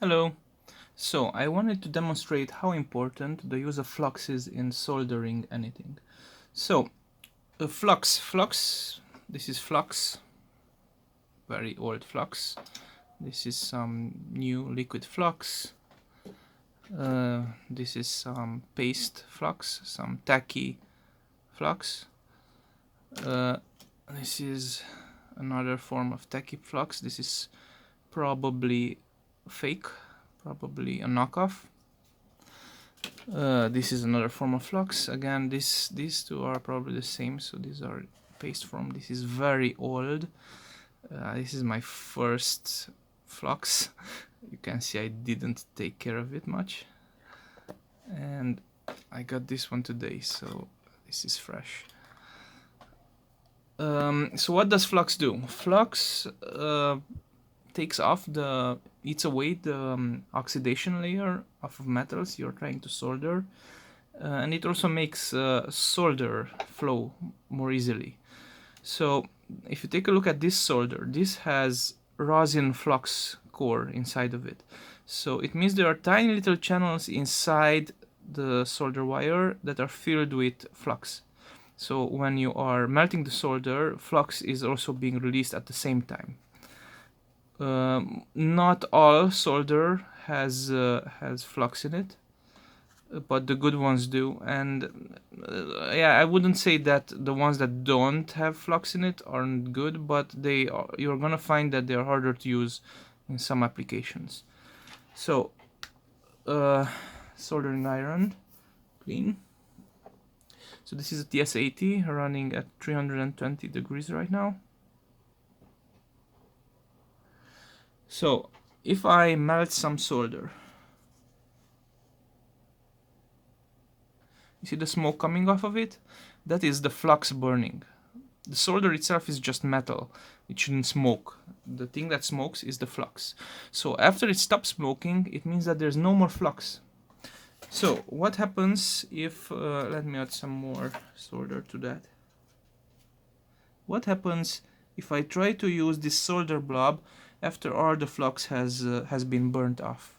Hello. So I wanted to demonstrate how important the use of flux is in soldering anything. So flux, this is flux, very old flux. This is some new liquid flux. This is some paste flux, some tacky flux. This is another form of tacky flux. This is probably fake, probably a knockoff. This is another form of flux. Again, these two are probably the same, so these are paste form. This is very old. This is my first flux. You can see I didn't take care of it much. And I got this one today, so this is fresh. So what does flux do? Flux eats away the oxidation layer of metals you're trying to solder, and it also makes solder flow more easily. So if you take a look at this solder, this has rosin flux core inside of it. So it means there are tiny little channels inside the solder wire that are filled with flux. So when you are melting the solder, flux is also being released at the same time. Not all solder has flux in it, but the good ones do. And yeah, I wouldn't say that the ones that don't have flux in it aren't good, but you're gonna find that they're harder to use in some applications. So soldering iron, clean. So this is a TS80 running at 320 degrees right now. So if I melt some solder, you see the smoke coming off of it? That is the flux burning. The solder itself is just metal. It shouldn't smoke. The thing that smokes is the flux. So after it stops smoking, it means that there's no more flux. So what happens if, let me add some more solder to that. What happens if I try to use this solder blob after all the flux has been burnt off?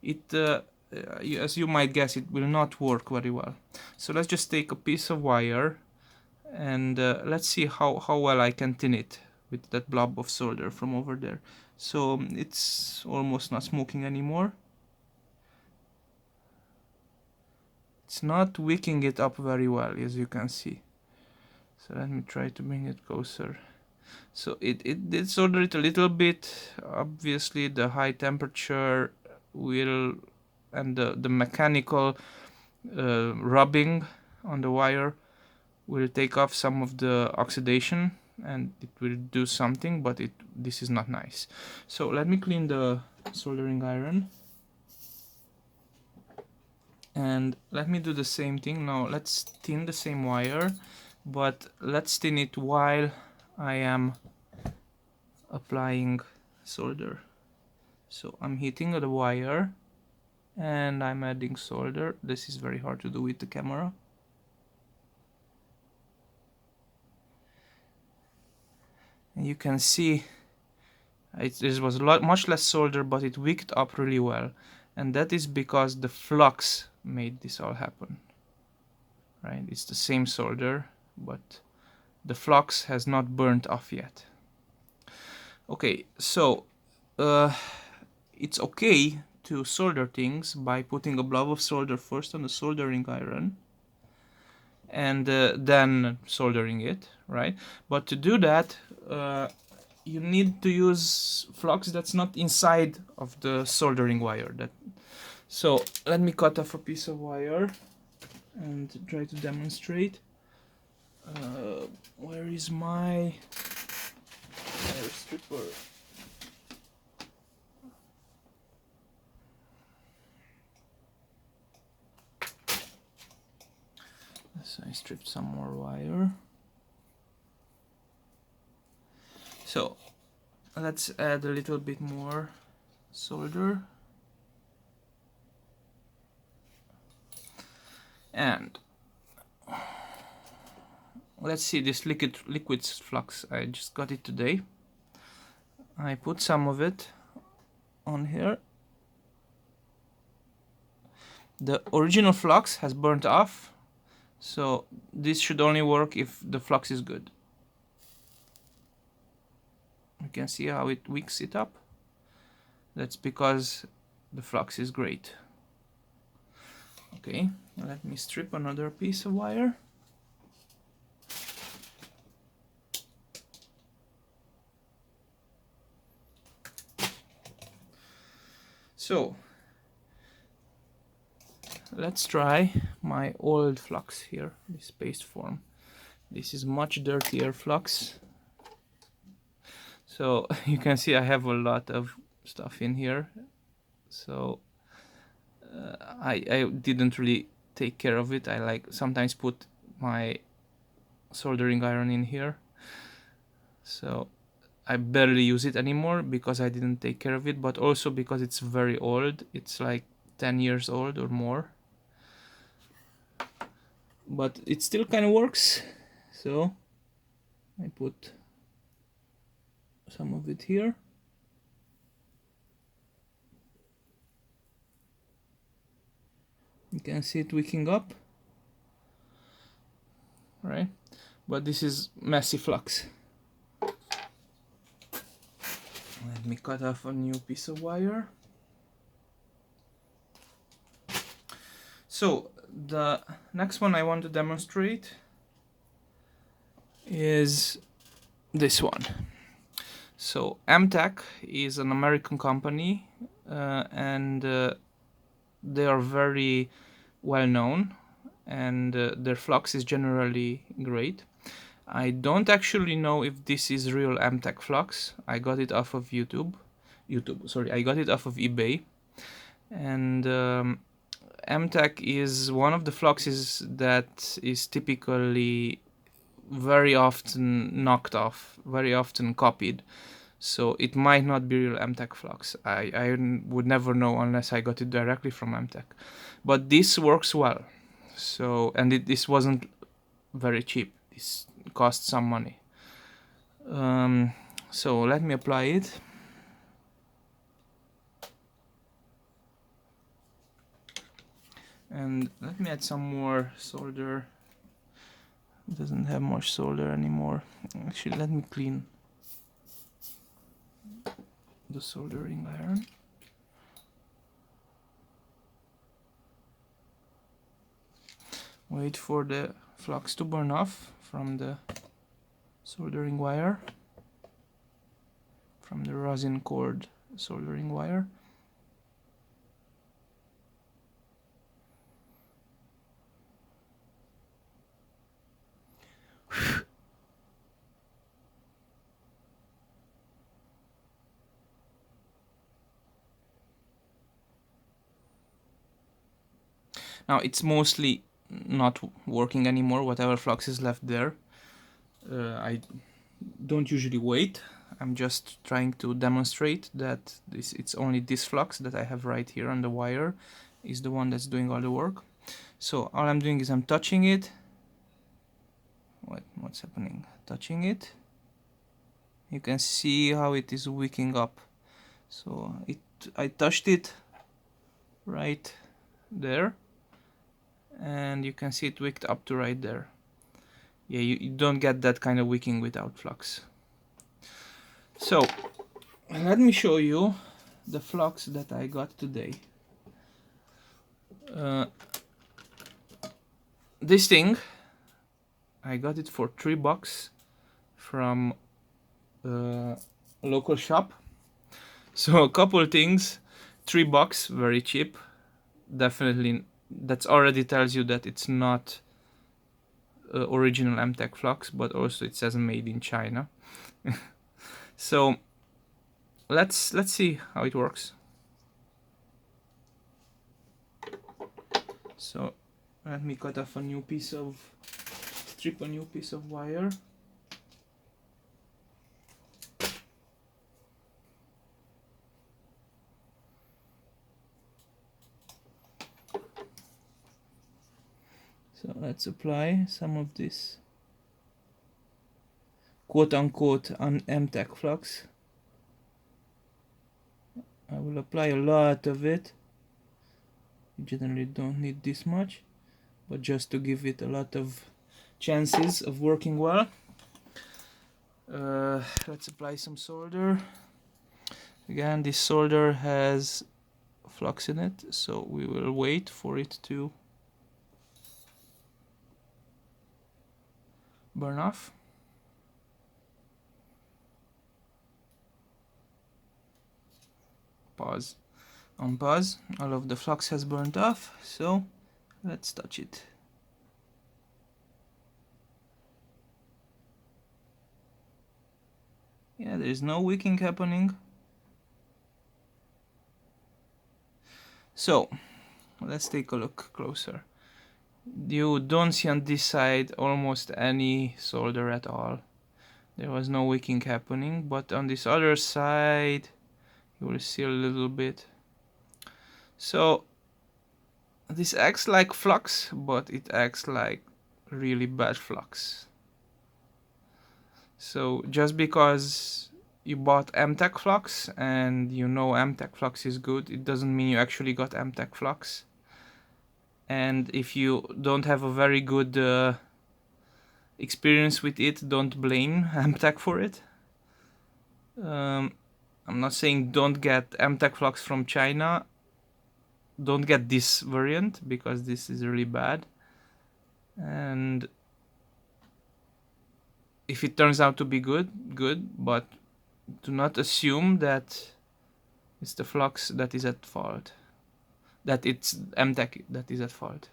As you might guess, it will not work very well. So let's just take a piece of wire and let's see how well I can thin it with that blob of solder from over there. So it's almost not smoking anymore. It's not wicking it up very well, as you can see. So let me try to bring it closer. So it did solder it a little bit. Obviously the high temperature will, and the mechanical rubbing on the wire will take off some of the oxidation, and it will do something, but this is not nice. So let me clean the soldering iron, and let me do the same thing. Now let's thin the same wire, but let's thin it while I am applying solder. So I'm heating the wire and I'm adding solder. This is very hard to do with the camera. And you can see this was much less solder, but it wicked up really well. And that is because the flux made this all happen. Right? It's the same solder, but the flux has not burnt off yet. Okay, so it's okay to solder things by putting a blob of solder first on the soldering iron and then soldering it, right? But to do that, you need to use flux that's not inside of the soldering wire. So let me cut off a piece of wire and try to demonstrate. Where is my wire stripper? So I stripped some more wire. So let's add a little bit more solder. And let's see this liquid flux. I just got it today. I put some of it on here The original flux has burnt off, so this should only work if the flux is good. You can see how it wicks it up. That's because the flux is great. Okay, let me strip another piece of wire. So let's try my old flux here, this paste form. This is much dirtier flux. So you can see I have a lot of stuff in here. So I didn't really take care of it. I like sometimes put my soldering iron in here. So I barely use it anymore because I didn't take care of it, but also because it's very old. It's like 10 years old or more. But it still kind of works. So I put some of it here. You can see it wicking up, right? But this is messy flux. Let me cut off a new piece of wire. So the next one I want to demonstrate is this one. So Amtech is an American company, and they are very well known, and their flux is generally great. I don't actually know if this is real Amtech flux. I got it off of I got it off of eBay, and Amtech is one of the fluxes that is typically very often knocked off, very often copied. So it might not be real Amtech flux. I would never know unless I got it directly from Amtech. But this works well. So, and this wasn't very cheap. This cost some money. So let me apply it. And let me add some more solder. It doesn't have much solder anymore. Actually, let me clean the soldering iron. Wait for the flux to burn off from the soldering wire, from the rosin cord soldering wire. Now it's mostly not working anymore, whatever flux is left there. I don't usually wait. I'm just trying to demonstrate that it's only this flux that I have right here on the wire is the one that's doing all the work. So all I'm doing is I'm touching it. What's happening? Touching it. You can see how it is wicking up. So I touched it right there, and you can see it wicked up to right there. Yeah, you don't get that kind of wicking without flux. So let me show you the flux that I got today. This thing, I got it for $3 from a local shop. So a couple things, $3, very cheap. Definitely, that already tells you that it's not original Amtech flux, but also it says made in China. So let's see how it works. So let me cut off strip a new piece of wire. So let's apply some of this quote-unquote Amtech flux. I will apply a lot of it. You generally don't need this much, but just to give it a lot of chances of working well. Let's apply some solder. Again, this solder has flux in it, so we will wait for it to burn off. Pause. On pause, all of the flux has burnt off, so let's touch it. Yeah, there is no wicking happening. So, let's take a look closer. You don't see on this side almost any solder at all. There was no wicking happening, but on this other side you will see a little bit. So this acts like flux, but it acts like really bad flux. So just because you bought MTech flux and you know MTech flux is good, it doesn't mean you actually got MTech flux. And if you don't have a very good experience with it, don't blame MTech for it. I'm not saying don't get MTech flux from China. Don't get this variant because this is really bad. And if it turns out to be good, but do not assume that it's the flux that is at fault. That it's MTech that is at fault.